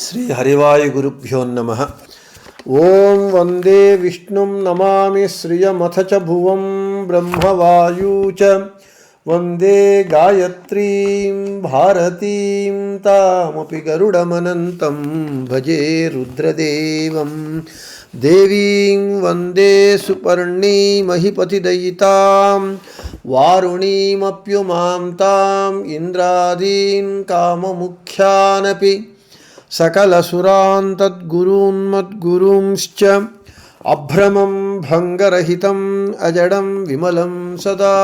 ಶ್ರೀ ಹರಿವಾಯುಗುರುಭ್ಯೋ ನಮಃ. ಓಂ ವಂದೇ ವಿಷ್ಣುಂ ನಮಾಮಿ ಶ್ರಿಯಮಥ ಚ ಭುವಂ ಬ್ರಹ್ಮವಾಯೂ ಚ ವಂದೇ ಗಾಯತ್ರೀಂ ಭಾರತೀಂ ತಾಮಪಿ ಗರುಡಮನಂತಂ ಭಜೆ ರುದ್ರದೇವಂ. ದೇವೀಂ ವಂದೇ ಸುಪರ್ಣೀಮಹಿಪತಿದಯಿತಾಂ ವಾರುಣೀಮಪ್ಯುಮಾಂ ತಾಂ ಇಂದ್ರಾದೀನ್ ಕಾಮಮುಖ್ಯಾನಪಿ ಸಕಲಸುರಾನ್ ತದ್ಗುರೂನ್ಮದ್ಗುರೂಂಶ್ಚ ಅಭ್ರಮಂ ಭಂಗರಹಿತಂ ಅಜಡಂ ವಿಮಲಂ ಸದಾ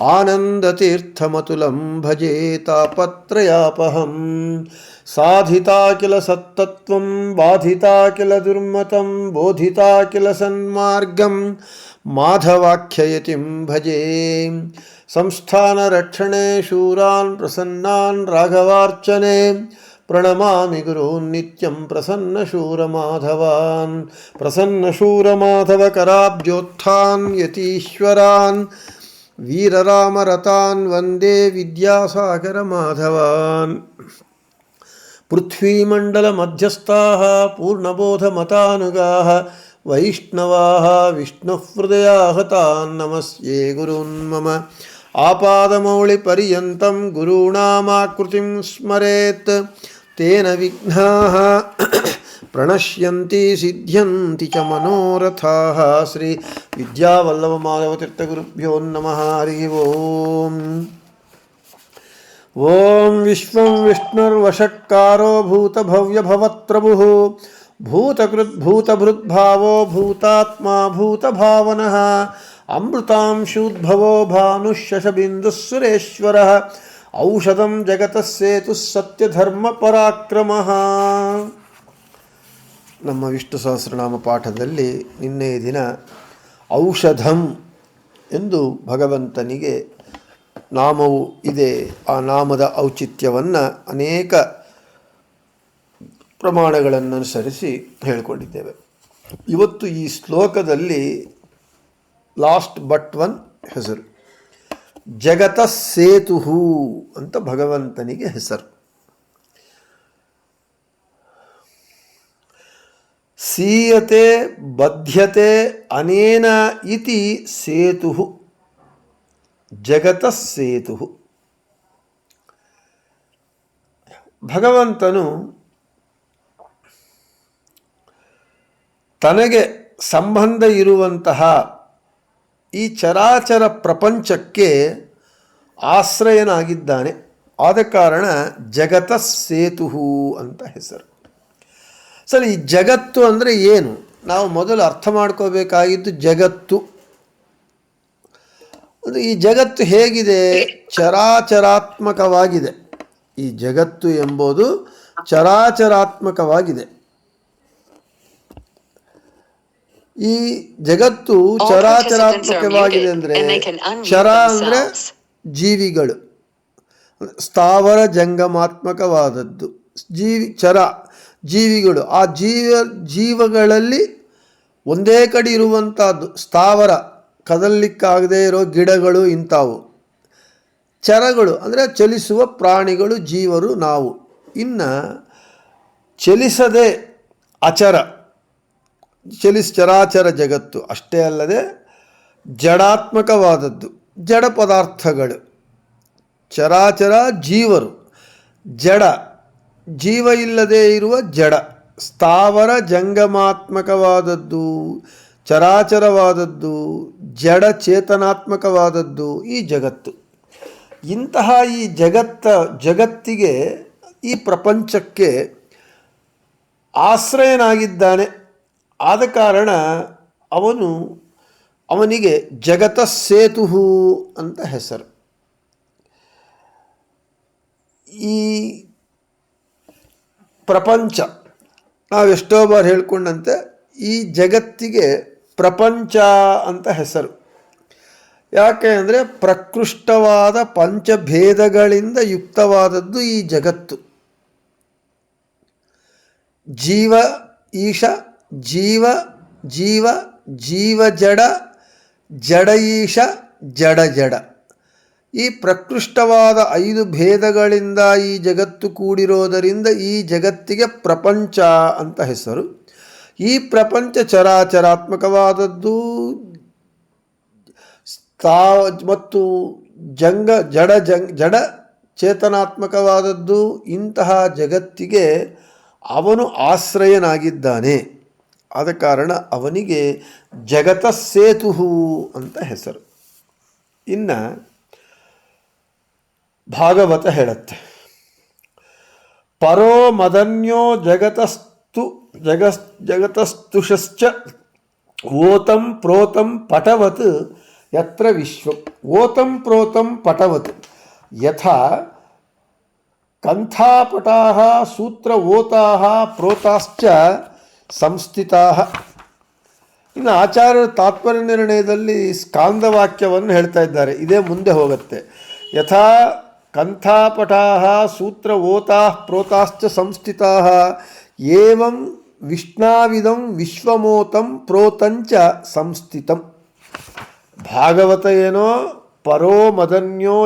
ಆನಂದತೀರ್ಥಮತುಲಂ ಭಜೆ ತಾಪತ್ರಯಾಪಹಂ. ಸಾಧಿತಾ ಕಿಲ ಸತ್ತತ್ವಂ ಬಾಧಿತಾ ಕಿಲ ದುರ್ಮತಂ ಬೋಧಿತಾ ಕಿಲ ಸನ್ಮಾರ್ಗಂ ಮಾಧವಾಖ್ಯಯತಿಂ ಭಜೆ. ಸಂಸ್ಥಾನರಕ್ಷಣೆ ಶೂರಾನ್ ಪ್ರಸನ್ನಾನ್ ರಾಘವಾರ್ಚನೆ ಪ್ರಣಮಾಮಿ ಗುರೂನ್ ನಿತ್ಯಂ ಪ್ರಸನ್ನಶೂರಮಾಧವಾನ್. ಪ್ರಸನ್ನಶೂರಮಾಧವಕರಾಬ್ಜೋತ್ಥಾನ್ ಯತೀಶ್ವರಾನ್ ವೀರರಾಮರತಾನ್ ವಂದೇ ವಿದ್ಯಾಸಾಗರಮಾಧವಾನ್. ಪೃಥ್ವೀಮಂಡಲಮಧ್ಯಸ್ಥಾಃ ಪೂರ್ಣಬೋಧಮತಾನುಗಾಃ ವೈಷ್ಣವಾಃ ವಿಷ್ಣುಹೃದಯಾಃ ತಾನ್ ನಮಸ್ಯೆ ಗುರೂನ್ ಮಮ. ಆಪಾದಮೌಳಿಪರ್ಯಂತಂ ಗುರುಣಾಮಾಕೃತಿಂ ಸ್ಮರೇತ್ ತೇನ ವಿಘ್ನಾಃ ಪ್ರಣಶ್ಯಂತಿ ಸಿದ್ಧ್ಯಂತಿ ಚ ಮನೋರಥಾಃ. ಶ್ರೀ ವಿದ್ಯಾವಲ್ಲಭ ಮಾಧವತೀರ್ಥಗುರುಭ್ಯೋ ನಮಃ. ಹರಿ ಓಂ. ಓಂ ವಿಶ್ವಂ ವಿಷ್ಣುರ್ವಷಟ್ಕಾರೋ ಭೂತಭವ್ಯಭವತ್ಪ್ರಭುಃ ಭೂತಕೃದ್ಭೂತಭೃದ್ಭಾವೋ ಭೂತಾತ್ಮಾ ಭೂತಭಾವನಃ ಅಮೃತಾಂಶೂದ್ಭವೋ ಭಾನುಶಶಬಿಂದುಃ ಸುರೇಶ್ವರಃ ಔಷಧಂ ಜಗತಃ ಸೇತುಃ ಸತ್ಯಧರ್ಮ ಪರಾಕ್ರಮಃ. ನಮ್ಮ ವಿಷ್ಣು ಸಹಸ್ರನಾಮ ಪಾಠದಲ್ಲಿ ನಿನ್ನೆಯ ದಿನ ಔಷಧಂ ಎಂದು ಭಗವಂತನಿಗೆ ನಾಮವು ಇದೆ. ಆ ನಾಮದ ಔಚಿತ್ಯವನ್ನು ಅನೇಕ ಪ್ರಮಾಣಗಳನ್ನು ಅನುಸರಿಸಿ ಹೇಳಿಕೊಂಡಿದ್ದೇವೆ. ಇವತ್ತು ಈ ಶ್ಲೋಕದಲ್ಲಿ ಲಾಸ್ಟ್ ಬಟ್ ಒನ್ ಹೆಸರು ಜಗತ ಸೇತು ಅಂತ ಭಗವಂತನಿಗೆ ಹೆಸರು. ಸೀಯತೆ ಬದ್ಧ್ಯತೆ ಅನೇನ ಇತಿ ಸೇತು ಜಗತ ಸೇತು. ಭಗವಂತನು ತನಗೆ ಸಂಬಂಧ ಇರುವಂತಹ ಈ ಚರಾಚರ ಪ್ರಪಂಚಕ್ಕೆ ಆಶ್ರಯನಾಗಿದ್ದಾನೆ. ಆದ ಕಾರಣ ಜಗತ ಸೇತು ಅಂತ ಹೆಸರು. ಸರಿ, ಈ ಜಗತ್ತು ಅಂದರೆ ಏನು? ನಾವು ಮೊದಲು ಅರ್ಥ ಮಾಡ್ಕೋಬೇಕಾಗಿದ್ದು ಜಗತ್ತು ಅಂದರೆ ಈ ಜಗತ್ತು ಹೇಗಿದೆ? ಚರಾಚರಾತ್ಮಕವಾಗಿದೆ. ಈ ಜಗತ್ತು ಎಂಬುದು ಚರಾಚರಾತ್ಮಕವಾಗಿದೆ. ಈ ಜಗತ್ತು ಚರಾಚರಾತ್ಮಕವಾಗಿದೆ ಅಂದರೆ ಚರ ಅಂದರೆ ಜೀವಿಗಳು, ಸ್ಥಾವರ ಜಂಗಮಾತ್ಮಕವಾದದ್ದು. ಜೀವಿಗಳು ಆ ಜೀವಗಳಲ್ಲಿ ಒಂದೇ ಕಡೆ ಇರುವಂಥದ್ದು ಸ್ಥಾವರ, ಕದಲಿಕ್ಕಾಗದೇ ಇರೋ ಗಿಡಗಳು ಇಂಥವು. ಚರಗಳು ಅಂದರೆ ಚಲಿಸುವ ಪ್ರಾಣಿಗಳು, ಜೀವರು ನಾವು. ಇನ್ನು ಚಲಿಸದೆ ಅಚರ ಚರಾಚರ ಜಗತ್ತು. ಅಷ್ಟೇ ಅಲ್ಲದೆ ಜಡಾತ್ಮಕವಾದದ್ದು ಜಡ ಪದಾರ್ಥಗಳು. ಚರಾಚರ ಜೀವರು, ಜಡ ಜೀವ ಇಲ್ಲದೆ ಇರುವ ಜಡ, ಸ್ಥಾವರ ಜಂಗಮಾತ್ಮಕವಾದದ್ದು, ಚರಾಚರವಾದದ್ದು, ಜಡ ಚೇತನಾತ್ಮಕವಾದದ್ದು ಈ ಜಗತ್ತು. ಇಂತಹ ಈ ಜಗತ್ತಿಗೆ, ಈ ಪ್ರಪಂಚಕ್ಕೆ ಆಶ್ರಯನಾಗಿದ್ದಾನೆ. ಆದ ಕಾರಣ ಅವನಿಗೆ ಜಗತ ಸೇತು ಅಂತ ಹೆಸರು. ಈ ಪ್ರಪಂಚ ನಾವೆಷ್ಟೋ ಬಾರಿ ಹೇಳ್ಕೊಂಡಂತೆ ಈ ಜಗತ್ತಿಗೆ ಪ್ರಪಂಚ ಅಂತ ಹೆಸರು. ಯಾಕೆ ಅಂದರೆ ಪ್ರಕೃಷ್ಟವಾದ ಪಂಚಭೇದಗಳಿಂದ ಯುಕ್ತವಾದದ್ದು ಈ ಜಗತ್ತು. ಜೀವ ಈಶ, ಜೀವ ಜಡ, ಜಡ ಈಶ, ಜಡ. ಈ ಪ್ರಕೃಷ್ಟವಾದ 5 ಭೇದಗಳಿಂದ ಈ ಜಗತ್ತು ಕೂಡಿರೋದರಿಂದ ಈ ಜಗತ್ತಿಗೆ ಪ್ರಪಂಚ ಅಂತ ಹೆಸರು. ಈ ಪ್ರಪಂಚ ಚರಾಚರಾತ್ಮಕವಾದದ್ದು ಮತ್ತು ಜಡ ಚೇತನಾತ್ಮಕವಾದದ್ದು. ಇಂತಹ ಜಗತ್ತಿಗೆ ಅವನು ಆಶ್ರಯನಾಗಿದ್ದಾನೆ. ಆದ ಕಾರಣ ಅವನಿಗೆ ಜಗತಸ್ಸೇತು ಅಂತ ಹೆಸರು. ಇನ್ನು ಭಾಗವತ ಹೇಳುತ್ತೆ, ಪರೋ ಮದನ್ಯೋ ಜಗತಸ್ತುಷಶ್ಚ ಓತಂ ಪ್ರೋತಂ ಪಟವತ್ ಯತ್ರ ವಿಶ್ವಂ. ಓತಂ ಪ್ರೋತಂ ಪಟವತ್ ಯಥಾ ಕಂಥಾಪಟಾಃ ಸೂತ್ರ ಓತಾಃ ಪ್ರೋತಾಶ್ಚ ಸಂಸ್ಥಿತಾಃ. ಇನ್ನು ಆಚಾರ್ಯರು ತಾತ್ಪರ್ಯ ನಿರ್ಣಯದಲ್ಲಿ ಸ್ಕಾಂದವಾಕ್ಯವನ್ನು ಹೇಳ್ತಾ ಇದ್ದಾರೆ. ಇದೇ ಮುಂದೆ ಹೋಗುತ್ತೆ. ಯಥಾ ಕಂಥಾಪಟಾಃ ಸೂತ್ರ ಓತಾಃ ಪ್ರೋತಾಶ್ಚ ಸಂಸ್ಥಿತಾಃ ಏವಂ ವಿಷ್ಣಾವಿದಂ ವಿಶ್ವಮೋತಂ ಪ್ರೋತಂಚ ಸಂಸ್ಥಿತಂ. ಭಾಗವತ ಏನೋ ಪರೋ ಮದನ್ಯೋ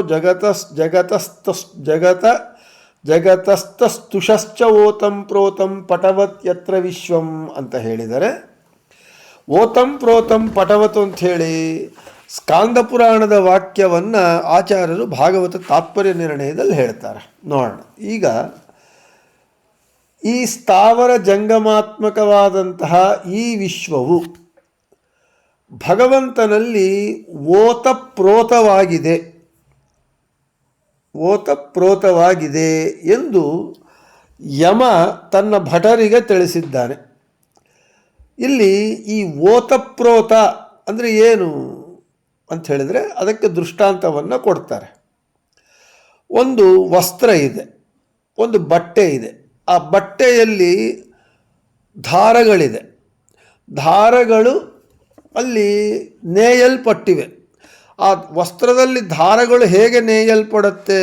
ಜಗತಸ್ತಸ್ತುಷಶ್ಚ ಓತಂ ಪ್ರೋತಂ ಪಟವತ್ ಯತ್ರ ವಿಶ್ವಂ ಅಂತ ಹೇಳಿದರೆ, ಓತಂ ಪ್ರೋತಂ ಪಟವತ್ ಅಂಥೇಳಿ ಸ್ಕಾಂದ ಪುರಾಣದ ವಾಕ್ಯವನ್ನು ಆಚಾರ್ಯರು ಭಾಗವತ ತಾತ್ಪರ್ಯ ನಿರ್ಣಯದಲ್ಲಿ ಹೇಳ್ತಾರೆ. ನೋಡೋಣ. ಈಗ ಈ ಸ್ಥಾವರ ಜಂಗಮಾತ್ಮಕವಾದಂತಹ ಈ ವಿಶ್ವವು ಭಗವಂತನಲ್ಲಿ ಓತಪ್ರೋತವಾಗಿದೆ ಎಂದು ಯಮ ತನ್ನ ಭಟರಿಗೆ ತಿಳಿಸಿದ್ದಾನೆ. ಇಲ್ಲಿ ಈ ಓತಪ್ರೋತ ಅಂದರೆ ಏನು ಅಂತ ಹೇಳಿದರೆ ಅದಕ್ಕೆ ದೃಷ್ಟಾಂತವನ್ನು ಕೊಡ್ತಾರೆ. ಒಂದು ವಸ್ತ್ರ ಇದೆ, ಒಂದು ಬಟ್ಟೆ ಇದೆ. ಆ ಬಟ್ಟೆಯಲ್ಲಿ ದಾರಗಳಿದೆ. ದಾರಗಳು ಅಲ್ಲಿ ನೇಯಲ್ಪಟ್ಟಿವೆ. ಆ ವಸ್ತ್ರದಲ್ಲಿ ದಾರಗಳು ಹೇಗೆ ನೇಯಲ್ಪಡುತ್ತೆ?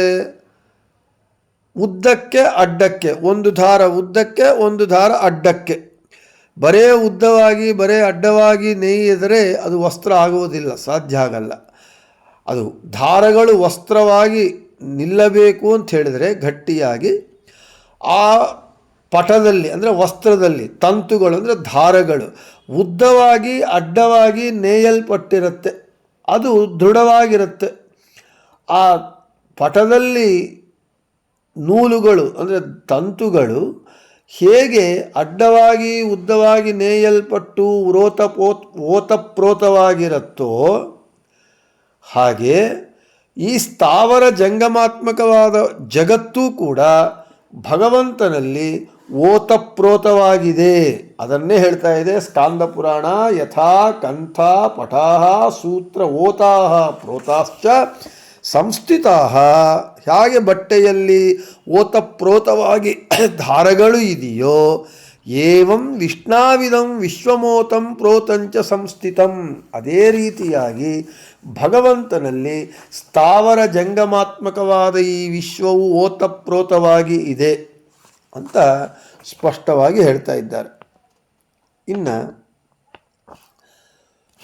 ಉದ್ದಕ್ಕೆ ಅಡ್ಡಕ್ಕೆ, ಒಂದು ದಾರ ಉದ್ದಕ್ಕೆ, ಒಂದು ದಾರ ಅಡ್ಡಕ್ಕೆ. ಬರೇ ಉದ್ದವಾಗಿ ಬರೇ ಅಡ್ಡವಾಗಿ ನೇಯಿದರೆ ಅದು ವಸ್ತ್ರ ಆಗುವುದಿಲ್ಲ, ಸಾಧ್ಯ ಆಗಲ್ಲ. ಅದು ದಾರಗಳು ವಸ್ತ್ರವಾಗಿ ನಿಲ್ಲಬೇಕು ಅಂತ ಹೇಳಿದರೆ ಗಟ್ಟಿಯಾಗಿ ಆ ಪಟದಲ್ಲಿ ಅಂದರೆ ವಸ್ತ್ರದಲ್ಲಿ ತಂತುಗಳು ಅಂದರೆ ದಾರಗಳು ಉದ್ದವಾಗಿ ಅಡ್ಡವಾಗಿ ನೇಯಲ್ಪಟ್ಟಿರುತ್ತೆ. ಅದು ದೃಢವಾಗಿರುತ್ತೆ. ಆ ಪಟದಲ್ಲಿ ನೂಲುಗಳು ಅಂದರೆ ತಂತುಗಳು ಹೇಗೆ ಅಡ್ಡವಾಗಿ ಉದ್ದವಾಗಿ ನೇಯಲ್ಪಟ್ಟು ಓತಪ್ರೋತವಾಗಿರುತ್ತೋ ಹಾಗೆ ಈ ಸ್ಥಾವರ ಜಂಗಮಾತ್ಮಕವಾದ ಜಗತ್ತೂ ಕೂಡ ಭಗವಂತನಲ್ಲಿ ಓತಪ್ರೋತವಾಗಿದೆ. ಅದನ್ನೇ ಹೇಳ್ತಾ ಇದೆ ಸ್ಕಾಂದ ಪುರಾಣ. ಯಥಾ ಕಂಥ ಪಟಾಹ ಸೂತ್ರ ಓತಾಹ ಪ್ರೋತಾಶ್ಚ ಸಂಸ್ಥಿತಾಹ. ಹೇಗೆ ಬಟ್ಟೆಯಲ್ಲಿ ಓತಪ್ರೋತವಾಗಿ ದಾರಗಳು ಇದೆಯೋ ಏವಂ ವಿಷ್ಣಾವಿದಂ ವಿಶ್ವಮೋತಂ ಪ್ರೋತಂಚ ಸಂಸ್ಥಿತಂ. ಅದೇ ರೀತಿಯಾಗಿ ಭಗವಂತನಲ್ಲಿ ಸ್ಥಾವರ ಜಂಗಮಾತ್ಮಕವಾದ ಈ ವಿಶ್ವವು ಓತಪ್ರೋತವಾಗಿ ಇದೆ ಅಂತ ಸ್ಪಷ್ಟವಾಗಿ ಹೇಳ್ತಾ ಇದ್ದಾರೆ. ಇನ್ನು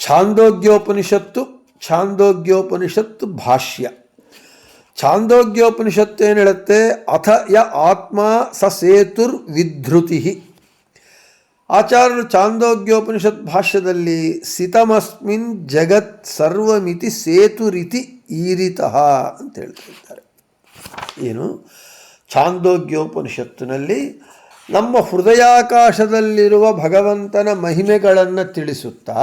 ಛಾಂದೋಗ್ಯೋಪನಿಷತ್ತು ಭಾಷ್ಯ. ಛಾಂದೋಗ್ಯೋಪನಿಷತ್ತು ಏನು ಹೇಳುತ್ತೆ? ಅಥ ಯ ಆತ್ಮ ಸ ಸೇತುರ್ವಿಧೃತಿ. ಆಚಾರ್ಯರು ಛಾಂದೋಗ್ಯೋಪನಿಷತ್ ಭಾಷ್ಯದಲ್ಲಿ ಸಿತಮಸ್ಮಿನ್ ಜಗತ್ ಸರ್ವಮಿತಿ ಸೇತುರಿತಿ ಈರಿತಃ ಅಂತ ಹೇಳ್ತಾ ಇದ್ದಾರೆ. ಏನು? ಛಾಂದೋಗ್ಯೋಪನಿಷತ್ತಿನಲ್ಲಿ ನಮ್ಮ ಹೃದಯಾಕಾಶದಲ್ಲಿರುವ ಭಗವಂತನ ಮಹಿಮೆಗಳನ್ನು ತಿಳಿಸುತ್ತಾ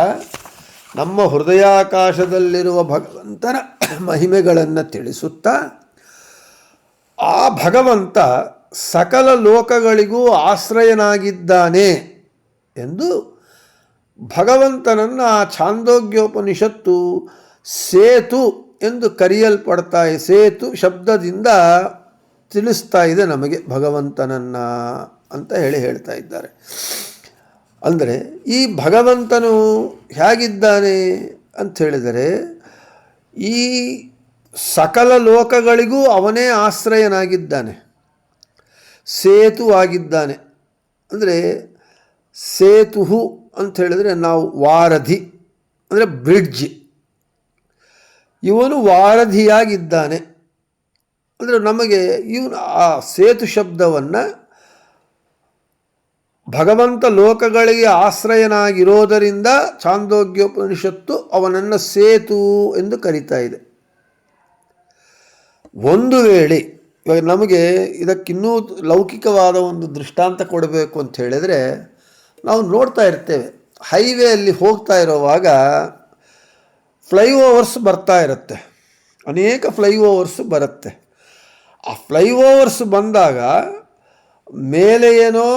ಆ ಭಗವಂತ ಸಕಲ ಲೋಕಗಳಿಗೂ ಆಶ್ರಯನಾಗಿದ್ದಾನೆ ಎಂದು ಭಗವಂತನನ್ನು ಆ ಛಾಂದೋಗ್ಯೋಪನಿಷತ್ತು ಸೇತು ಎಂದು ಕರೆಯಲ್ಪಡ್ತಾ ಇದೆ. ಸೇತು ಶಬ್ದದಿಂದ ತಿಳಿಸ್ತಾ ಇದೆ ನಮಗೆ ಭಗವಂತನನ್ನು ಅಂತ ಹೇಳ್ತಾ ಇದ್ದಾರೆ. ಅಂದರೆ ಈ ಭಗವಂತನು ಹೇಗಿದ್ದಾನೆ ಅಂತ ಹೇಳಿದರೆ ಈ ಸಕಲ ಲೋಕಗಳಿಗೂ ಅವನೇ ಆಶ್ರಯನಾಗಿದ್ದಾನೆ, ಸೇತು ಆಗಿದ್ದಾನೆ. ಅಂದರೆ ಸೇತು ಅಂತ ಹೇಳಿದರೆ ನಾವು ವಾರಧಿ ಅಂದರೆ ಬ್ರಿಡ್ಜ್. ಇವನು ವಾರಧಿಯಾಗಿದ್ದಾನೆ. ಅಂದರೆ ನಮಗೆ ಇವನು ಆ ಸೇತು ಶಬ್ದವನ್ನು ಭಗವಂತ ಲೋಕಗಳಿಗೆ ಆಶ್ರಯನಾಗಿರೋದರಿಂದ ಛಾಂದೋಗ್ಯೋಪನಿಷತ್ತು ಅವನನ್ನು ಸೇತು ಎಂದು ಕರೀತಾ ಇದೆ. ಒಂದು ವೇಳೆ ಇವಾಗ ನಮಗೆ ಇದಕ್ಕಿನ್ನೂ ಲೌಕಿಕವಾದ ಒಂದು ದೃಷ್ಟಾಂತ ಕೊಡಬೇಕು ಅಂತ ಹೇಳಿದರೆ, ನಾವು ನೋಡ್ತಾ ಇರ್ತೇವೆ ಹೈವೇಯಲ್ಲಿ ಹೋಗ್ತಾ ಇರೋವಾಗ ಫ್ಲೈಓವರ್ಸ್ ಬರ್ತಾ ಇರುತ್ತೆ, ಅನೇಕ ಫ್ಲೈಓವರ್ಸ್ ಬರುತ್ತೆ. ಆ ಫ್ಲೈಓವರ್ಸ್ ಬಂದಾಗ ಮೇಲೆ ಏನೋ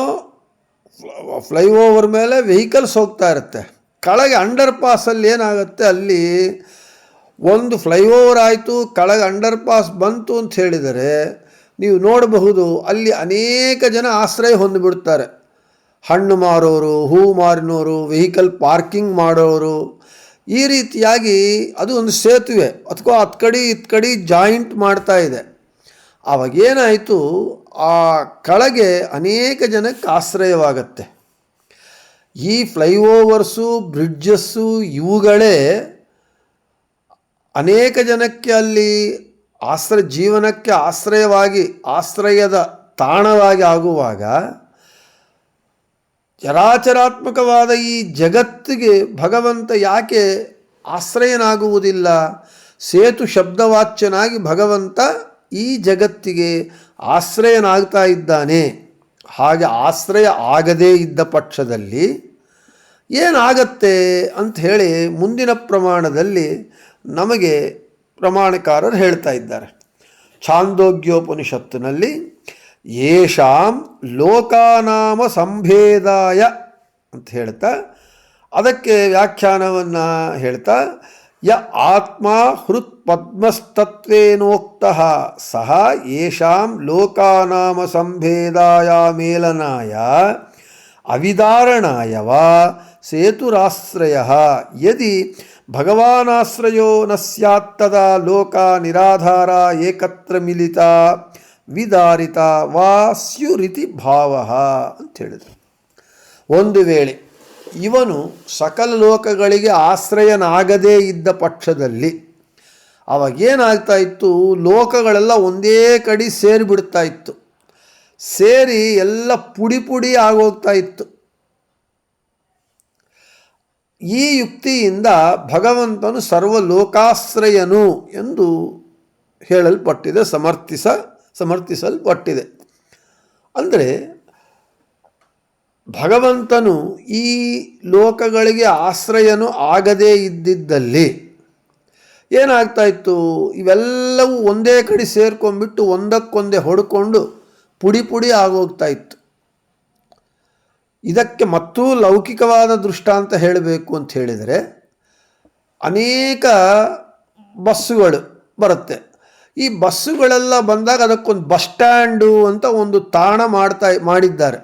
ಫ್ಲೈಓವರ್ ಮೇಲೆ ವೆಹಿಕಲ್ಸ್ ಹೋಗ್ತಾ ಇರುತ್ತೆ, ಕೆಳಗೆ ಅಂಡರ್ ಪಾಸಲ್ಲಿ ಏನಾಗುತ್ತೆ, ಅಲ್ಲಿ ಒಂದು ಫ್ಲೈಓವರ್ ಆಯಿತು, ಕೆಳಗೆ ಅಂಡರ್ ಪಾಸ್ ಬಂತು ಅಂತ ಹೇಳಿದರೆ ನೀವು ನೋಡಬಹುದು ಅಲ್ಲಿ ಅನೇಕ ಜನ ಆಶ್ರಯ ಹೊಂದಿಬಿಡ್ತಾರೆ. ಹಣ್ಣು ಮಾರೋರು, ಹೂ ಮಾರಿನವರು, ವೆಹಿಕಲ್ ಪಾರ್ಕಿಂಗ್ ಮಾಡೋರು, ಈ ರೀತಿಯಾಗಿ ಅದು ಒಂದು ಸೇತುವೆ ಅಥವಾ ಹತ್ತು ಕಡೆ ಇತ್ತು ಕಡೆ ಜಾಯಿಂಟ್ ಮಾಡ್ತಾ ಇದೆ. ಆವಾಗೇನಾಯಿತು, ಆ ಕೆಳಗೆ ಅನೇಕ ಜನಕ್ಕೆ ಆಶ್ರಯವಾಗತ್ತೆ. ಈ ಫ್ಲೈಓವರ್ಸು, ಬ್ರಿಡ್ಜಸ್ಸು ಇವುಗಳೇ ಅನೇಕ ಜನಕ್ಕೆ ಅಲ್ಲಿ ಜೀವನಕ್ಕೆ ಆಶ್ರಯವಾಗಿ, ಆಶ್ರಯದ ತಾಣವಾಗಿ ಆಗುವಾಗ ಚರಾಚರಾತ್ಮಕವಾದ ಈ ಜಗತ್ತಿಗೆ ಭಗವಂತ ಯಾಕೆ ಆಶ್ರಯನಾಗುವುದಿಲ್ಲ? ಸೇತು ಶಬ್ದವಾಚ್ಯನಾಗಿ ಭಗವಂತ ಈ ಜಗತ್ತಿಗೆ ಆಶ್ರಯನಾಗ್ತಾ ಇದ್ದಾನೆ. ಹಾಗೆ ಆಶ್ರಯ ಆಗದೇ ಇದ್ದ ಪಕ್ಷದಲ್ಲಿ ಏನಾಗತ್ತೆ ಅಂತ ಹೇಳಿ ಮುಂದಿನ ಪ್ರಮಾಣದಲ್ಲಿ ನಮಗೆ ಪ್ರಮಾಣಕಾರರು ಹೇಳ್ತಾ ಇದ್ದಾರೆ. ಛಾಂದೋಗ್ಯೋಪನಿಷತ್ತಿನಲ್ಲಿ ಯೇಷಾಂ ಲೋಕಾನಾಮ ಸಂಭೇದಾಯ ಅಂತ ಹೇಳ್ತಾ ಅದಕ್ಕೆ ವ್ಯಾಖ್ಯಾನವನ್ನು ಹೇಳ್ತಾ, ಯ ಆತ್ಮ ಹೃತ್ ಪದ್ಮಸ್ತತ್ವೇನೋಕ್ತಃ ಸಹ ಯೇಷಾಂ ಲೋಕಾನಾಮ ಸಂಭೇದಾಯ ಮೇಲನಾಯ ಅವಿದಾರಣಾಯ ವಾ ಸೇತುರಾಶ್ರಯಃ ಯದಿ ಭಗವಾನಾಶ್ರಯೋ ನ ಸ್ಯಾತ್ ತದಾ ಲೋಕ ನಿರಾಧಾರ ಏಕತ್ರ ಮಿಲಿತ ವಿದಾರಿತ ವಾ ಸ್ಯುರಿತಿ ಭಾವ ಅಂತ ಹೇಳಿದರು. ಒಂದು ವೇಳೆ ಇವನು ಸಕಲ ಲೋಕಗಳಿಗೆ ಆಶ್ರಯನಾಗದೇ ಇದ್ದ ಪಕ್ಷದಲ್ಲಿ ಅವಾಗೇನಾಗ್ತಾ ಇತ್ತು, ಲೋಕಗಳೆಲ್ಲ ಒಂದೇ ಕಡೆ ಸೇರಿಬಿಡ್ತಾ ಇತ್ತು, ಸೇರಿ ಎಲ್ಲ ಪುಡಿ ಪುಡಿ ಆಗೋಗ್ತಾ ಇತ್ತು. ಈ ಯುಕ್ತಿಯಿಂದ ಭಗವಂತನು ಸರ್ವಲೋಕಾಶ್ರಯನು ಎಂದು ಹೇಳಲ್ಪಟ್ಟಿದೆ, ಸಮರ್ಥಿಸಲ್ಪಟ್ಟಿದೆ. ಅಂದರೆ ಭಗವಂತನು ಈ ಲೋಕಗಳಿಗೆ ಆಶ್ರಯನು ಆಗದೇ ಇದ್ದಿದ್ದಲ್ಲಿ ಏನಾಗ್ತಾ ಇತ್ತು, ಇವೆಲ್ಲವೂ ಒಂದೇ ಕಡೆ ಸೇರ್ಕೊಂಡ್ಬಿಟ್ಟು ಒಂದಕ್ಕೊಂದೇ ಹೊಡ್ಕೊಂಡು ಪುಡಿ ಪುಡಿ ಆಗೋಗ್ತಾ ಇತ್ತು. ಇದಕ್ಕೆ ಮತ್ತೂ ಲೌಕಿಕವಾದ ದೃಷ್ಟಾಂತ ಹೇಳಬೇಕು ಅಂತ ಹೇಳಿದರೆ, ಅನೇಕ ಬಸ್ಸುಗಳು ಬರುತ್ತೆ. ಈ ಬಸ್ಸುಗಳೆಲ್ಲ ಬಂದಾಗ ಅದಕ್ಕೊಂದು ಬಸ್ ಸ್ಟ್ಯಾಂಡು ಅಂತ ಒಂದು ತಾಣ ಮಾಡಿದ್ದಾರೆ.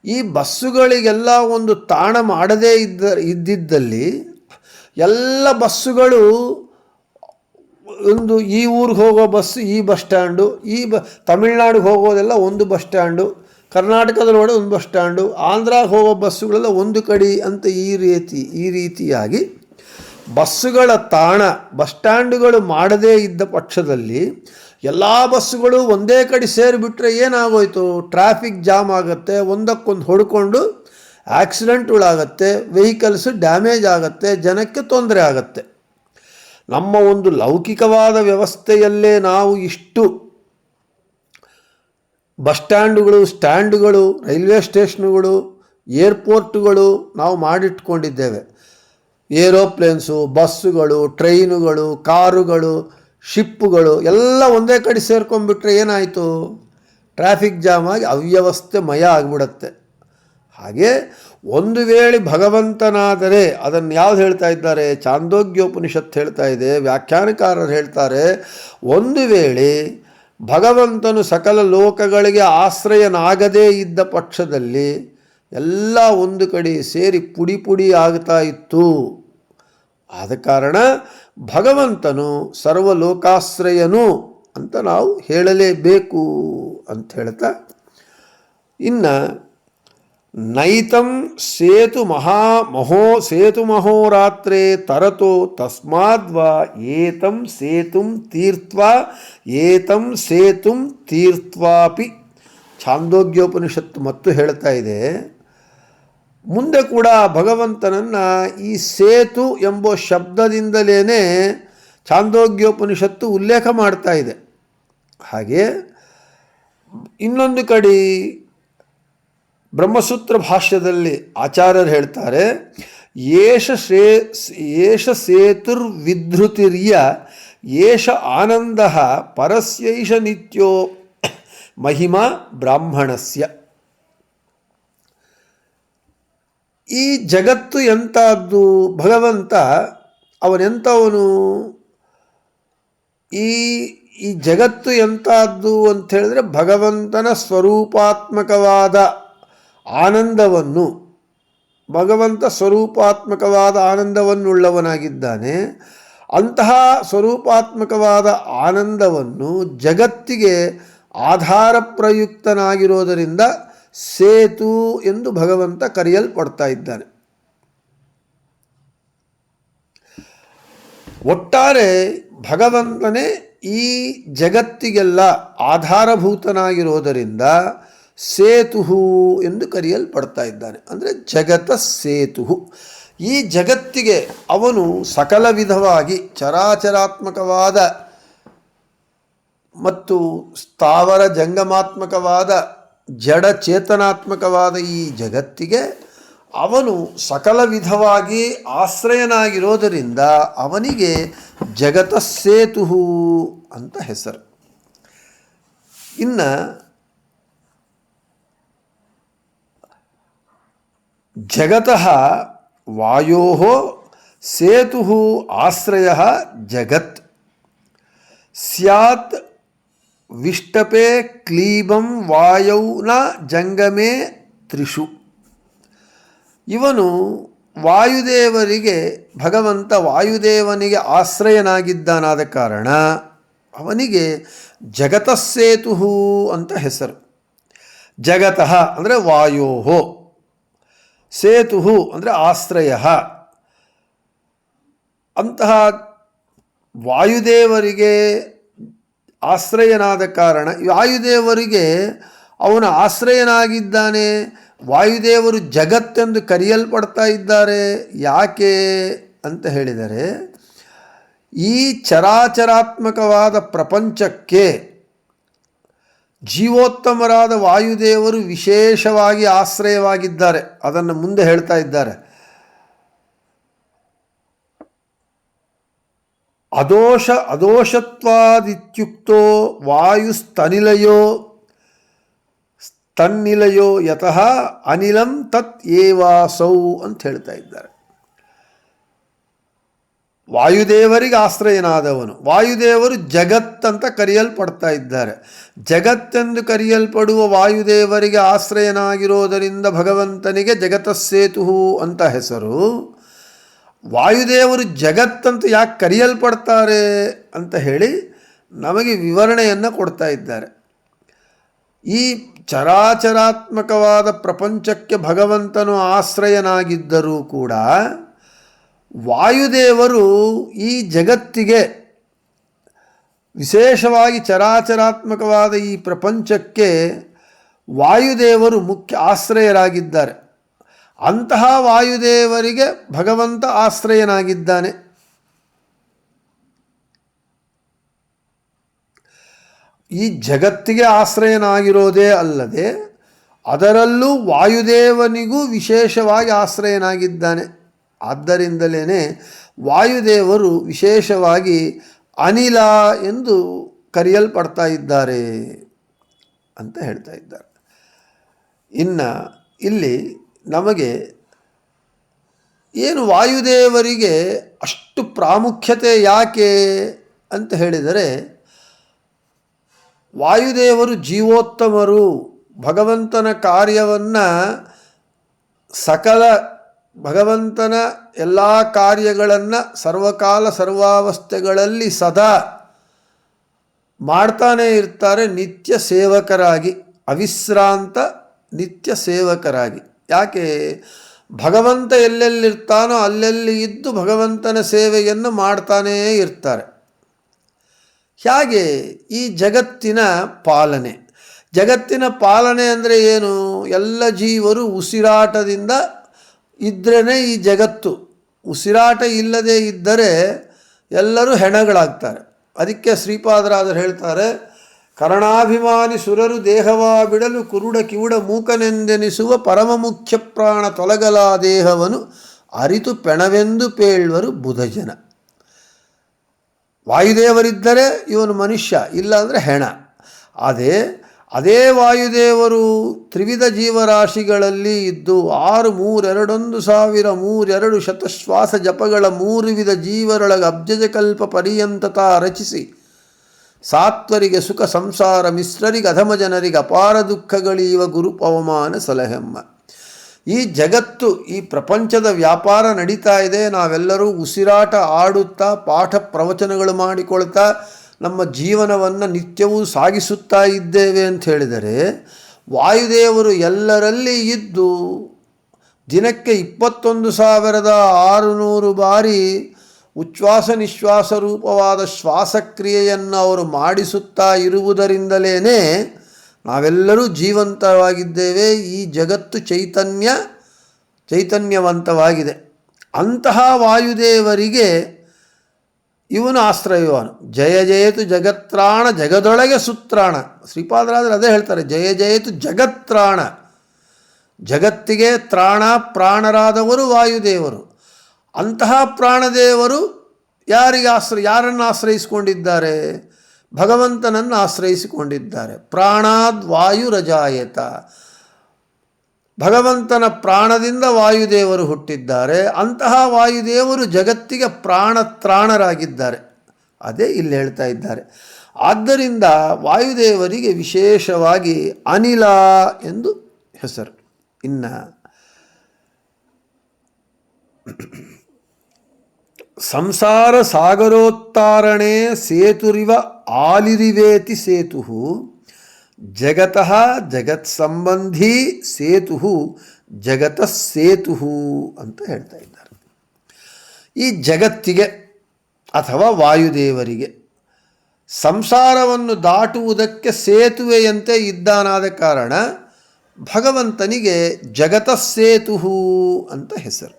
ಈ ಬಸ್ಸುಗಳಿಗೆಲ್ಲ ಒಂದು ತಾಣ ಮಾಡದೇ ಇದ್ದಿದ್ದಲ್ಲಿ ಎಲ್ಲ ಬಸ್ಸುಗಳು ಒಂದು ಈ ಊರಿಗೆ ಹೋಗೋ ಬಸ್ಸು ಈ ಬಸ್ ಸ್ಟ್ಯಾಂಡು, ತಮಿಳ್ನಾಡಿಗೆ ಹೋಗೋದೆಲ್ಲ ಒಂದು ಬಸ್ ಸ್ಟ್ಯಾಂಡು, ಕರ್ನಾಟಕದೊಳಗಡೆ ಒಂದು ಬಸ್ ಸ್ಟ್ಯಾಂಡು, ಆಂಧ್ರಾಗೆ ಹೋಗೋ ಬಸ್ಸುಗಳೆಲ್ಲ ಒಂದು ಕಡೆ ಅಂತ ಈ ರೀತಿಯಾಗಿ ಬಸ್ಸುಗಳ ತಾಣ ಬಸ್ ಸ್ಟ್ಯಾಂಡುಗಳು ಮಾಡದೇ ಇದ್ದ ಪಕ್ಷದಲ್ಲಿ ಎಲ್ಲ ಬಸ್ಸುಗಳು ಒಂದೇ ಕಡೆ ಸೇರಿಬಿಟ್ರೆ ಏನಾಗೋಯ್ತು, ಟ್ರಾಫಿಕ್ ಜಾಮ್ ಆಗುತ್ತೆ, ಒಂದಕ್ಕೊಂದು ಹೊಡ್ಕೊಂಡು ಆಕ್ಸಿಡೆಂಟ್ಗಳಾಗತ್ತೆ, ವೆಹಿಕಲ್ಸು ಡ್ಯಾಮೇಜ್ ಆಗುತ್ತೆ, ಜನಕ್ಕೆ ತೊಂದರೆ ಆಗುತ್ತೆ. ನಮ್ಮ ಒಂದು ಲೌಕಿಕವಾದ ವ್ಯವಸ್ಥೆಯಲ್ಲೇ ನಾವು ಇಷ್ಟು ಬಸ್ ಸ್ಟ್ಯಾಂಡುಗಳು, ರೈಲ್ವೆ ಸ್ಟೇಷನ್ಗಳು, ಏರ್ಪೋರ್ಟುಗಳು ನಾವು ಮಾಡಿಟ್ಕೊಂಡಿದ್ದೇವೆ. ಏರೋಪ್ಲೇನ್ಸು, ಬಸ್ಸುಗಳು, ಟ್ರೈನುಗಳು, ಕಾರುಗಳು, ಶಿಪ್ಪುಗಳು ಎಲ್ಲ ಒಂದೇ ಕಡೆ ಸೇರ್ಕೊಂಡ್ಬಿಟ್ರೆ ಏನಾಯಿತು, ಟ್ರಾಫಿಕ್ ಜಾಮ್ ಆಗಿ ಅವ್ಯವಸ್ಥೆಮಯ ಆಗಿಬಿಡತ್ತೆ. ಹಾಗೆ ಒಂದು ವೇಳೆ ಭಗವಂತನಾದರೆ ಅದನ್ನು ಯಾವ್ದು ಹೇಳ್ತಾ ಇದ್ದಾರೆ, ಛಾಂದೋಗ್ಯೋಪನಿಷತ್ತು ಹೇಳ್ತಾ ಇದೆ, ವ್ಯಾಖ್ಯಾನಕಾರರು ಹೇಳ್ತಾರೆ, ಒಂದು ವೇಳೆ ಭಗವಂತನು ಸಕಲ ಲೋಕಗಳಿಗೆ ಆಶ್ರಯನಾಗದೇ ಇದ್ದ ಪಕ್ಷದಲ್ಲಿ ಎಲ್ಲ ಒಂದು ಕಡೆ ಸೇರಿ ಪುಡಿ ಪುಡಿ ಆಗ್ತಾ ಇತ್ತು. ಆದ ಕಾರಣ ಭಗವಂತನು ಸರ್ವಲೋಕಾಶ್ರಯನು ಅಂತ ನಾವು ಹೇಳಲೇಬೇಕು ಅಂತ ಹೇಳ್ತಾ, ಇನ್ನು ನೈತಂ ಸೇತುಮಹೋರಾತ್ರೆ ತರತೋ ತಸ್ಮಾದ್ವಾ ಏತಂ ಸೇತುಂ ತೀರ್ತ್ವಾಪಿ. ಛಾಂದೋಗ್ಯೋಪನಿಷತ್ತು ಮತ್ತು ಹೇಳ್ತಾ ಇದೆ, ಮುಂದೆ ಕೂಡ ಭಗವಂತನನ್ನು ಈ ಸೇತು ಎಂಬ ಶಬ್ದದಿಂದಲೇ ಛಾಂದೋಗ್ಯೋಪನಿಷತ್ತು ಉಲ್ಲೇಖ ಮಾಡ್ತಾ ಇದೆ. ಹಾಗೆ ಇನ್ನೊಂದು ಕಡೆ ಬ್ರಹ್ಮಸೂತ್ರ ಭಾಷ್ಯದಲ್ಲಿ ಆಚಾರ್ಯರು ಹೇಳ್ತಾರೆ, ಏಷ ಸೇತುರ್ವಿಧೃತಿರ್ಯ ಏಷ ಆನಂದ ಪರಸ್ಯೈಷ ನಿತ್ಯೋ ಮಹಿಮಾ ಬ್ರಾಹ್ಮಣಸ್ಯ. ಈ ಜಗತ್ತು ಎಂಥದ್ದು, ಭಗವಂತ ಅವನೆಂಥವನು, ಈ ಜಗತ್ತು ಎಂಥದ್ದು ಅಂತ ಹೇಳಿದ್ರೆ ಭಗವಂತನ ಸ್ವರೂಪಾತ್ಮಕವಾದ ಆನಂದವನ್ನು, ಭಗವಂತ ಸ್ವರೂಪಾತ್ಮಕವಾದ ಆನಂದವನ್ನುಳ್ಳವನಾಗಿದ್ದಾನೆ. ಅಂತಹ ಸ್ವರೂಪಾತ್ಮಕವಾದ ಆನಂದವನ್ನು ಜಗತ್ತಿಗೆ ಆಧಾರ ಪ್ರಯುಕ್ತನಾಗಿರೋದರಿಂದ ಸೇತು ಎಂದು ಭಗವಂತ ಕರೆಯಲ್ಪಡ್ತಾ ಇದ್ದಾನೆ. ಒಟ್ಟಾರೆ ಭಗವಂತನೇ ಈ ಜಗತ್ತಿಗೆಲ್ಲ ಆಧಾರಭೂತನಾಗಿರೋದರಿಂದ ಸೇತು ಎಂದು ಕರೆಯಲ್ಪಡ್ತಾ ಇದ್ದಾನೆ. ಅಂದರೆ ಜಗತ ಸೇತು. ಈ ಜಗತ್ತಿಗೆ ಅವನು ಸಕಲ ವಿಧವಾಗಿ ಚರಾಚರಾತ್ಮಕವಾದ ಮತ್ತು ಸ್ಥಾವರ ಜಂಗಮಾತ್ಮಕವಾದ ಜಡ ಚೇತನಾತ್ಮಕವಾದ ಈ ಜಗತ್ತಿಗೆ ಅವನು ಸಕಲ ವಿಧವಾಗಿ ಆಶ್ರಯನಾಗಿರೋದರಿಂದ ಅವನಿಗೆ ಜಗತ ಸೇತು ಅಂತ ಹೆಸರು. ಇನ್ನು ಜಗತಃ ವಾಯೋಃ ಸೇತುಃ ಆಶ್ರಯಃ ಜಗತ್ ಸ್ಯಾತ್ ವಿಷ್ಟಪೆ ಕ್ಲೀಬಂ ವಾಯೌನ ಜಂಗಮೇ ತ್ರಿಷು. ಇವನು ವಾಯುದೇವರಿಗೆ, ಭಗವಂತ ವಾಯುದೇವನಿಗೆ ಆಶ್ರಯನಾಗಿದ್ದಾನಾದ ಕಾರಣ ಅವನಿಗೆ ಜಗತಸ್ಸೇತು ಅಂತ ಹೆಸರು. ಜಗತಃ ಅಂದರೆ ವಾಯೋಃ, ಸೇತು ಅಂದರೆ ಆಶ್ರಯ. ಅಂತಹ ವಾಯುದೇವರಿಗೆ ಆಶ್ರಯನಾದ ಕಾರಣ ವಾಯುದೇವರಿಗೆ ಅವನ ಆಶ್ರಯನಾಗಿದ್ದಾನೆ. ವಾಯುದೇವರು ಜಗತ್ತೆಂದು ಕರೆಯಲ್ಪಡ್ತಾ ಇದ್ದಾರೆ. ಯಾಕೆ ಅಂತ ಹೇಳಿದರೆ, ಈ ಚರಾಚರಾತ್ಮಕವಾದ ಪ್ರಪಂಚಕ್ಕೆ ಜೀವೋತ್ತಮರಾದ ವಾಯುದೇವರು ವಿಶೇಷವಾಗಿ ಆಶ್ರಯವಾಗಿದ್ದಾರೆ. ಅದನ್ನು ಮುಂದೆ ಹೇಳ್ತಾ ಇದ್ದಾರೆ. ಅದೋಷತ್ವಾದಿತ್ಯುಕ್ತೋ ವಾಯುಸ್ತನ್ನಿಲಯೋ ಯತಃ ಅನಿಲಂ ತತ್ ಏವಾಸೌ ಅಂತ ಹೇಳ್ತಾ ಇದ್ದಾರೆ. ವಾಯುದೇವರಿಗೆ ಆಶ್ರಯನಾದವನು, ವಾಯುದೇವರು ಜಗತ್ತಂತ ಕರೆಯಲ್ಪಡ್ತಾ ಇದ್ದಾರೆ. ಜಗತ್ತೆಂದು ಕರೆಯಲ್ಪಡುವ ವಾಯುದೇವರಿಗೆ ಆಶ್ರಯನಾಗಿರೋದರಿಂದ ಭಗವಂತನಿಗೆ ಜಗತಸ್ಸೇತು ಅಂತ ಹೆಸರು. ವಾಯುದೇವರು ಜಗತ್ತಂತ ಯಾಕೆ ಕರೆಯಲ್ಪಡ್ತಾರೆ ಅಂತ ಹೇಳಿ ನಮಗೆ ವಿವರಣೆಯನ್ನು ಕೊಡ್ತಾ ಇದ್ದಾರೆ. ಈ ಚರಾಚರಾತ್ಮಕವಾದ ಪ್ರಪಂಚಕ್ಕೆ ಭಗವಂತನು ಆಶ್ರಯನಾಗಿದ್ದರೂ ಕೂಡ ವಾಯುದೇವರು ಈ ಜಗತ್ತಿಗೆ, ವಿಶೇಷವಾಗಿ ಚರಾಚರಾತ್ಮಕವಾದ ಈ ಪ್ರಪಂಚಕ್ಕೆ ವಾಯುದೇವರು ಮುಖ್ಯ ಆಶ್ರಯರಾಗಿದ್ದಾರೆ. ಅಂತಹ ವಾಯುದೇವರಿಗೆ ಭಗವಂತ ಆಶ್ರಯನಾಗಿದ್ದಾನೆ. ಈ ಜಗತ್ತಿಗೆ ಆಶ್ರಯನಾಗಿರೋದೇ ಅಲ್ಲದೆ ಅದರಲ್ಲೂ ವಾಯುದೇವನಿಗೂ ವಿಶೇಷವಾಗಿ ಆಶ್ರಯನಾಗಿದ್ದಾನೆ. ಆದ್ದರಿಂದಲೇ ವಾಯುದೇವರು ವಿಶೇಷವಾಗಿ ಅನಿಲ ಎಂದು ಕರೆಯಲ್ಪಡ್ತಾ ಇದ್ದಾರೆ ಅಂತ ಹೇಳ್ತಾ ಇದ್ದಾರೆ. ಇನ್ನು ಇಲ್ಲಿ ನಮಗೆ ಏನು ವಾಯುದೇವರಿಗೆ ಅಷ್ಟು ಪ್ರಾಮುಖ್ಯತೆ ಯಾಕೆ ಅಂತ ಹೇಳಿದರೆ, ವಾಯುದೇವರು ಜೀವೋತ್ತಮರು. ಭಗವಂತನ ಕಾರ್ಯವನ್ನು ಭಗವಂತನ ಎಲ್ಲ ಕಾರ್ಯಗಳನ್ನು ಸರ್ವಕಾಲ ಸರ್ವಾವಸ್ಥೆಗಳಲ್ಲಿ ಸದಾ ಮಾಡ್ತಾನೇ ಇರ್ತಾರೆ. ನಿತ್ಯ ಸೇವಕರಾಗಿ, ಅವಿಶ್ರಾಂತ ನಿತ್ಯ ಸೇವಕರಾಗಿ. ಯಾಕೆ? ಭಗವಂತ ಎಲ್ಲೆಲ್ಲಿರ್ತಾನೋ ಅಲ್ಲೆಲ್ಲಿ ಇದ್ದು ಭಗವಂತನ ಸೇವೆಯನ್ನು ಮಾಡ್ತಾನೇ ಇರ್ತಾರೆ. ಹೇಗೆ? ಈ ಜಗತ್ತಿನ ಪಾಲನೆ. ಜಗತ್ತಿನ ಪಾಲನೆ ಅಂದರೆ ಏನು? ಎಲ್ಲ ಜೀವರು ಉಸಿರಾಟದಿಂದ ಇದ್ರೇ ಈ ಜಗತ್ತು. ಉಸಿರಾಟ ಇಲ್ಲದೆ ಇದ್ದರೆ ಎಲ್ಲರೂ ಹೆಣಗಳಾಗ್ತಾರೆ. ಅದಕ್ಕೆ ಶ್ರೀಪಾದರಾದರು ಹೇಳ್ತಾರೆ, ಕರ್ಣಾಭಿಮಾನಿ ಸುರರು ದೇಹವಾ ಬಿಡಲು ಕುರುಡ ಕಿವುಡ ಮೂಕನೆಂದೆನಿಸುವ ಪರಮ ಮುಖ್ಯ ಪ್ರಾಣ ತೊಲಗಲ ದೇಹವನ್ನು ಅರಿತು ಪೆಣವೆಂದು ಪೇಳ್ವರು ಬುಧಜನ. ವಾಯುದೇವರಿದ್ದರೆ ಇವನು ಮನುಷ್ಯ, ಇಲ್ಲ ಅಂದರೆ ಹೆಣ. ಅದೇ ವಾಯುದೇವರು ತ್ರಿವಿಧ ಜೀವರಾಶಿಗಳಲ್ಲಿ ಇದ್ದು 6,3,2,1,000 ಶತಶ್ವಾಸ ಜಪಗಳ 3 ವಿಧ ಜೀವರೊಳಗೆ ಅಬ್ಜಜಕಲ್ಪ ಪರ್ಯಂತತ ರಚಿಸಿ ಸಾತ್ವರಿಗೆ ಸುಖ ಸಂಸಾರ ಮಿಶ್ರರಿಗೆ ಅಧಮ ಜನರಿಗೆ ಅಪಾರ ದುಃಖಗಳೀವ ಗುರು ಪವಮಾನ ಸಲಹೆಮ್ಮ. ಈ ಜಗತ್ತು, ಈ ಪ್ರಪಂಚದ ವ್ಯಾಪಾರ ನಡೀತಾ ಇದೆ. ನಾವೆಲ್ಲರೂ ಉಸಿರಾಟ ಆಡುತ್ತಾ ಪಾಠ ಪ್ರವಚನಗಳು ಮಾಡಿಕೊಳ್ತಾ ನಮ್ಮ ಜೀವನವನ್ನು ನಿತ್ಯವೂ ಸಾಗಿಸುತ್ತಾ ಇದ್ದೇವೆ ಅಂತ ಹೇಳಿದರೆ, ವಾಯುದೇವರು ಎಲ್ಲರಲ್ಲಿ ಇದ್ದು ದಿನಕ್ಕೆ 21,600 ಬಾರಿ ಉಚ್ಛ್ವಾಸ ನಿಶ್ವಾಸ ರೂಪವಾದ ಶ್ವಾಸಕ್ರಿಯೆಯನ್ನು ಅವರು ಮಾಡಿಸುತ್ತಾ ಇರುವುದರಿಂದಲೇ ನಾವೆಲ್ಲರೂ ಜೀವಂತವಾಗಿದ್ದೇವೆ. ಈ ಜಗತ್ತು ಚೈತನ್ಯವಂತವಾಗಿದೆ. ಅಂತಹ ವಾಯುದೇವರಿಗೆ ಇವನು ಆಶ್ರಯವಾನು. ಜಯ ಜಯತು ಜಗತ್ರಾಣ ಜಗದೊಳಗೆ ಸುತ್ರಾಣ. ಶ್ರೀಪಾದರಾದರೆ ಅದೇ ಹೇಳ್ತಾರೆ, ಜಯ ಜಯತು ಜಗತ್ರಾಣ. ಜಗತ್ತಿಗೆ ತ್ರಾಣ ಪ್ರಾಣರಾದವರು ವಾಯುದೇವರು. ಅಂತಹ ಪ್ರಾಣದೇವರು ಯಾರನ್ನು ಆಶ್ರಯಿಸಿಕೊಂಡಿದ್ದಾರೆ? ಭಗವಂತನನ್ನು ಆಶ್ರಯಿಸಿಕೊಂಡಿದ್ದಾರೆ. ಪ್ರಾಣಾದ್ ವಾಯುರಜಾಯತ. ಭಗವಂತನ ಪ್ರಾಣದಿಂದ ವಾಯುದೇವರು ಹುಟ್ಟಿದ್ದಾರೆ. ಅಂತಹ ವಾಯುದೇವರು ಜಗತ್ತಿಗೆ ಪ್ರಾಣತ್ರಾಣರಾಗಿದ್ದಾರೆ. ಅದೇ ಇಲ್ಲಿ ಹೇಳ್ತಾ ಇದ್ದಾರೆ. ಆದ್ದರಿಂದ ವಾಯುದೇವರಿಗೆ ವಿಶೇಷವಾಗಿ ಅನಿಲ ಎಂದು ಹೆಸರು. ಇನ್ನು ಸಂಸಾರ ಸಾಗರೋತ್ತಾರಣೆ ಸೇತುರಿವ ಆಲಿರಿವೇತಿ ಸೇತು ಜಗತಃ ಜಗತ್ಸಂಬಂಧಿ ಸೇತು ಜಗತಃ ಸೇತು ಅಂತ ಹೇಳ್ತಾ ಇದ್ದಾರೆ. ಈ ಜಗತ್ತಿಗೆ ಅಥವಾ ವಾಯುದೇವರಿಗೆ ಸಂಸಾರವನ್ನು ದಾಟುವುದಕ್ಕೆ ಸೇತುವೆಯಂತೆ ಇದ್ದಾನಾದ ಕಾರಣ ಭಗವಂತನಿಗೆ ಜಗತಃ ಸೇತು ಅಂತ ಹೆಸರು.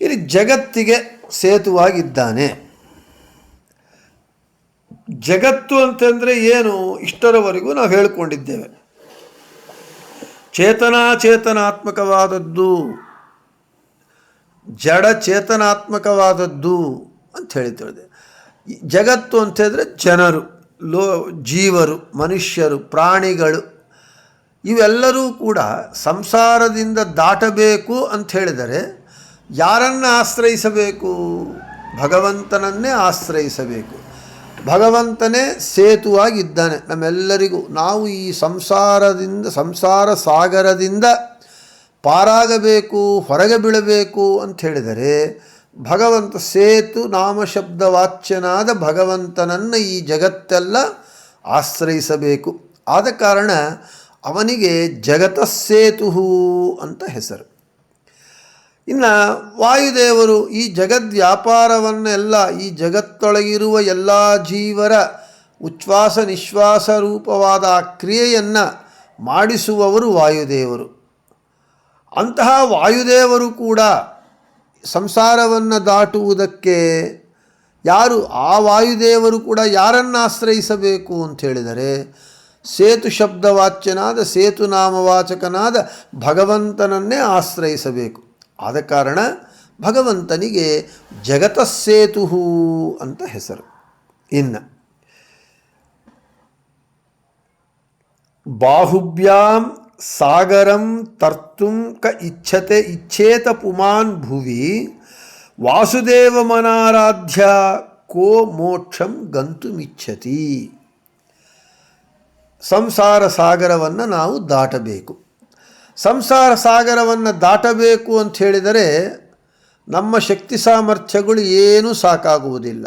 ಇಲ್ಲಿ ಜಗತ್ತಿಗೆ ಸೇತುವಾಗಿದ್ದಾನೆ. ಜಗತ್ತು ಅಂತಂದರೆ ಏನು? ಇಷ್ಟರವರೆಗೂ ನಾವು ಹೇಳಿಕೊಂಡಿದ್ದೇವೆ. ಚೇತನಾತ್ಮಕವಾದದ್ದು, ಜಡ ಚೇತನಾತ್ಮಕವಾದದ್ದು ಅಂತ ಹೇಳಿದ್ದೇವೆ. ಜಗತ್ತು ಅಂತ ಹೇಳಿದ್ರೆ ಜನರು, ಜೀವರು, ಮನುಷ್ಯರು, ಪ್ರಾಣಿಗಳು ಇವೆಲ್ಲರೂ ಕೂಡ ಸಂಸಾರದಿಂದ ದಾಟಬೇಕು ಅಂತ ಹೇಳಿದರೆ ಯಾರನ್ನು ಆಶ್ರಯಿಸಬೇಕು? ಭಗವಂತನನ್ನೇ ಆಶ್ರಯಿಸಬೇಕು. ಭಗವಂತನೇ ಸೇತುವಾಗಿದ್ದಾನೆ ನಮ್ಮೆಲ್ಲರಿಗೂ. ನಾವು ಈ ಸಂಸಾರ ಸಾಗರದಿಂದ ಪಾರಾಗಬೇಕು, ಹೊರಗೆ ಬೀಳಬೇಕು ಅಂತ ಹೇಳಿದರೆ ಭಗವಂತ ಸೇತು ನಾಮಶಬ್ದವಾಚ್ಯನಾದ ಭಗವಂತನನ್ನು ಈ ಜಗತ್ತೆಲ್ಲ ಆಶ್ರಯಿಸಬೇಕು. ಆದ ಕಾರಣ ಅವನಿಗೆ ಜಗತಸ್ಸೇತು ಅಂತ ಹೆಸರು. ಇನ್ನು ವಾಯುದೇವರು ಈ ಜಗದ್ವ್ಯಾಪಾರವನ್ನೆಲ್ಲ, ಈ ಜಗತ್ತೊಳಗಿರುವ ಎಲ್ಲ ಜೀವರ ಉಚ್ಛ್ವಾಸ ನಿಶ್ವಾಸ ರೂಪವಾದ ಆ ಕ್ರಿಯೆಯನ್ನು ಮಾಡಿಸುವವರು ವಾಯುದೇವರು. ಅಂತಹ ವಾಯುದೇವರು ಕೂಡ ಸಂಸಾರವನ್ನು ದಾಟುವುದಕ್ಕೆ ಆ ವಾಯುದೇವರು ಕೂಡ ಯಾರನ್ನು ಆಶ್ರಯಿಸಬೇಕು ಅಂತ ಹೇಳಿದರೆ ಸೇತು ಶಬ್ದವಾಚ್ಯನಾದ ಸೇತು ನಾಮವಾಚಕನಾದ ಭಗವಂತನನ್ನೇ ಆಶ್ರಯಿಸಬೇಕು. ಆದ ಕಾರಣ ಭಗವಂತನಿಗೆ ಜಗತಸ್ಸೇತು ಅಂತ ಹೆಸರು. ಇನ್ನು ಬಾಹುಬ್ಯಾಂ ಸಾಗರಂ ತರ್ತುಂ ಇಚ್ಛೇತ ಪುಮಾನ್ ಭುವಿ ವಾಸುದೇವಮನಾರಾಧ್ಯ ಕೋ ಮೋಕ್ಷಂ ಗಂತುಮಿಚ್ಛತಿ. ಸಂಸಾರ ಸಾಗರವನ್ನು ನಾವು ದಾಟಬೇಕು. ಸಂಸಾರ ಸಾಗರವನ್ನು ದಾಟಬೇಕು ಅಂತ ಹೇಳಿದರೆ ನಮ್ಮ ಶಕ್ತಿ ಸಾಮರ್ಥ್ಯಗಳು ಏನೂ ಸಾಕಾಗುವುದಿಲ್ಲ.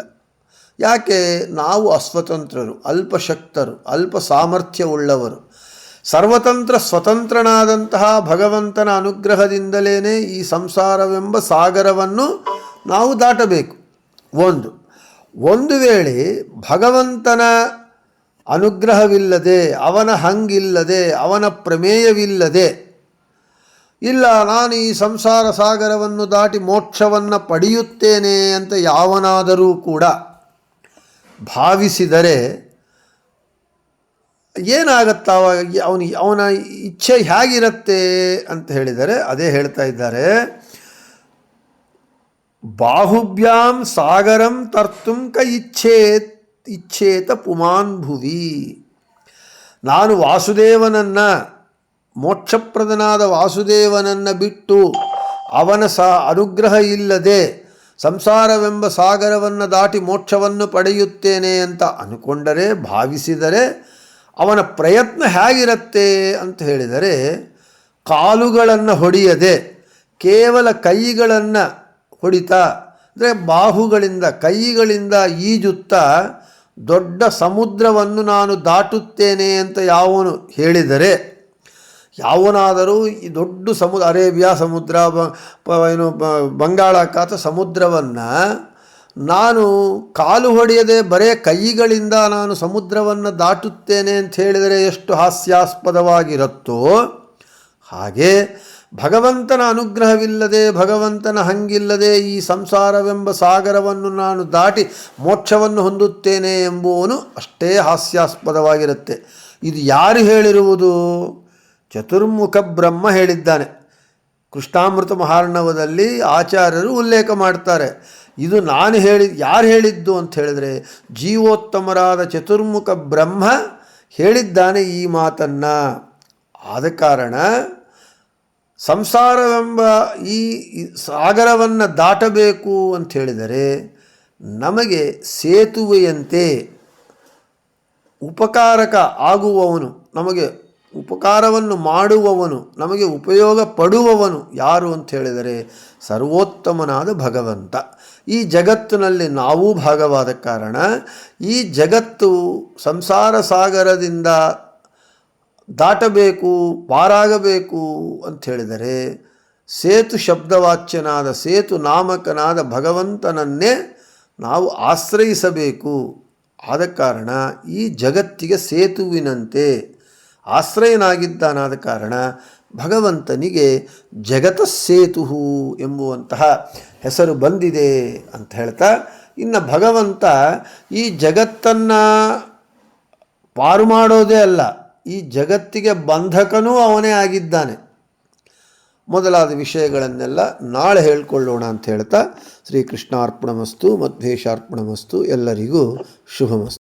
ಯಾಕೆ? ನಾವು ಅಸ್ವತಂತ್ರರು, ಅಲ್ಪಶಕ್ತರು, ಅಲ್ಪ ಸಾಮರ್ಥ್ಯವುಳ್ಳವರು. ಸರ್ವತಂತ್ರ ಸ್ವತಂತ್ರನಾದಂತಹ ಭಗವಂತನ ಅನುಗ್ರಹದಿಂದಲೇ ಈ ಸಂಸಾರವೆಂಬ ಸಾಗರವನ್ನು ನಾವು ದಾಟಬೇಕು. ಒಂದು ವೇಳೆ ಭಗವಂತನ ಅನುಗ್ರಹವಿಲ್ಲದೆ, ಅವನ ಹಂಗಿಲ್ಲದೆ, ಅವನ ಪ್ರಮೇಯವಿಲ್ಲದೆ, ಇಲ್ಲ ನಾನು ಈ ಸಂಸಾರ ಸಾಗರವನ್ನು ದಾಟಿ ಮೋಕ್ಷವನ್ನು ಪಡೆಯುತ್ತೇನೆ ಅಂತ ಯಾವನಾದರೂ ಕೂಡ ಭಾವಿಸಿದರೆ ಏನಾಗತ್ತ ಅವನ ಇಚ್ಛೆ ಹೇಗಿರುತ್ತೆ ಅಂತ ಹೇಳಿದರೆ ಅದೇ ಹೇಳ್ತಾ ಇದ್ದಾರೆ. ಬಾಹುಭ್ಯಾಂ ಸಾಗರಂ ತರ್ತುಂ ಕ ಇಚ್ಛೇತ ಪುಮಾನ್ ಭುವಿ. ನಾನು ವಾಸುದೇವನನ್ನು, ಮೋಕ್ಷಪ್ರದನಾದ ವಾಸುದೇವನನ್ನು ಬಿಟ್ಟು ಅವನ ಅನುಗ್ರಹ ಇಲ್ಲದೆ ಸಂಸಾರವೆಂಬ ಸಾಗರವನ್ನು ದಾಟಿ ಮೋಕ್ಷವನ್ನು ಪಡೆಯುತ್ತೇನೆ ಅಂತ ಅಂದುಕೊಂಡರೆ, ಭಾವಿಸಿದರೆ ಅವನ ಪ್ರಯತ್ನ ಹೇಗಿರುತ್ತೆ ಅಂತ ಹೇಳಿದರೆ, ಕಾಲುಗಳನ್ನು ಹೊಡೆಯದೆ ಕೇವಲ ಕೈಗಳನ್ನು ಹೊಡಿತಾ, ಅಂದರೆ ಬಾಹುಗಳಿಂದ ಕೈಗಳಿಂದ ಈಜುತ್ತಾ ದೊಡ್ಡ ಸಮುದ್ರವನ್ನು ನಾನು ದಾಟುತ್ತೇನೆ ಅಂತ ಯಾವನು ಹೇಳಿದರೆ, ಯಾವನಾದರೂ ಈ ದೊಡ್ಡ ಅರೇಬಿಯಾ ಸಮುದ್ರ, ಬಂಗಾಳಾಖಾತ ಸಮುದ್ರವನ್ನು ನಾನು ಕಾಲು ಹೊಡೆಯದೆ ಬರೇ ಕೈಗಳಿಂದ ನಾನು ಸಮುದ್ರವನ್ನು ದಾಟುತ್ತೇನೆ ಅಂತ ಹೇಳಿದರೆ ಎಷ್ಟು ಹಾಸ್ಯಾಸ್ಪದವಾಗಿರುತ್ತೋ, ಹಾಗೆ ಭಗವಂತನ ಅನುಗ್ರಹವಿಲ್ಲದೆ, ಭಗವಂತನ ಹಂಗಿಲ್ಲದೆ ಈ ಸಂಸಾರವೆಂಬ ಸಾಗರವನ್ನು ನಾನು ದಾಟಿ ಮೋಕ್ಷವನ್ನು ಹೊಂದುತ್ತೇನೆ ಎಂಬುವನು ಅಷ್ಟೇ ಹಾಸ್ಯಾಸ್ಪದವಾಗಿರುತ್ತೆ. ಇದು ಯಾರು ಹೇಳಿರುವುದು? ಚತುರ್ಮುಖ ಬ್ರಹ್ಮ ಹೇಳಿದ್ದಾನೆ. ಕೃಷ್ಣಾಮೃತ ಮಹಾರ್ಣವದಲ್ಲಿ ಆಚಾರ್ಯರು ಉಲ್ಲೇಖ ಮಾಡ್ತಾರೆ. ಇದು ಯಾರು ಹೇಳಿದ್ದು ಅಂತ ಹೇಳಿದರೆ, ಜೀವೋತ್ತಮರಾದ ಚತುರ್ಮುಖ ಬ್ರಹ್ಮ ಹೇಳಿದ್ದಾನೆ ಈ ಮಾತನ್ನು. ಆದ ಕಾರಣ ಸಂಸಾರವೆಂಬ ಈ ಸಾಗರವನ್ನು ದಾಟಬೇಕು ಅಂತ ಹೇಳಿದರೆ ನಮಗೆ ಸೇತುವೆಯಂತೆ ಉಪಕಾರಕ ಆಗುವವನು, ನಮಗೆ ಉಪಕಾರವನ್ನು ಮಾಡುವವನು, ನಮಗೆ ಉಪಯೋಗ ಪಡುವವನು ಯಾರು ಅಂತ ಹೇಳಿದರೆ ಸರ್ವೋತ್ತಮನಾದ ಭಗವಂತ. ಈ ಜಗತ್ತಿನಲ್ಲಿ ನಾವೂ ಭಾಗವಾದ ಕಾರಣ ಈ ಜಗತ್ತು ಸಂಸಾರ ಸಾಗರದಿಂದ ದಾಟಬೇಕು, ಪಾರಾಗಬೇಕು ಅಂತ ಹೇಳಿದರೆ ಸೇತು ಶಬ್ದವಾಚ್ಯನಾದ, ಸೇತು ನಾಮಕನಾದ ಭಗವಂತನನ್ನೇ ನಾವು ಆಶ್ರಯಿಸಬೇಕು. ಆದ ಕಾರಣ ಈ ಜಗತ್ತಿಗೆ ಸೇತುವಿನಂತೆ ಆಶ್ರಯನಾಗಿದ್ದಾನಾದ ಕಾರಣ ಭಗವಂತನಿಗೆ ಜಗತಸ್ಸೇತು ಎಂಬುವಂತಹ ಹೆಸರು ಬಂದಿದೆ ಅಂತ ಹೇಳ್ತಾ, ಇನ್ನು ಭಗವಂತ ಈ ಜಗತ್ತನ್ನು ಪಾರು ಮಾಡೋದೇ ಅಲ್ಲ, ಈ ಜಗತ್ತಿಗೆ ಬಂಧಕನೂ ಅವನೇ ಆಗಿದ್ದಾನೆ. ಮೊದಲಾದ ವಿಷಯಗಳನ್ನೆಲ್ಲ ನಾಳೆ ಹೇಳಿಕೊಳ್ಳೋಣ ಅಂತ ಹೇಳ್ತಾ, ಶ್ರೀಕೃಷ್ಣಾರ್ಪಣಮಸ್ತು, ಮಧ್ವೇಶಾರ್ಪಣಮಸ್ತು. ಎಲ್ಲರಿಗೂ ಶುಭಮಸ್ತು.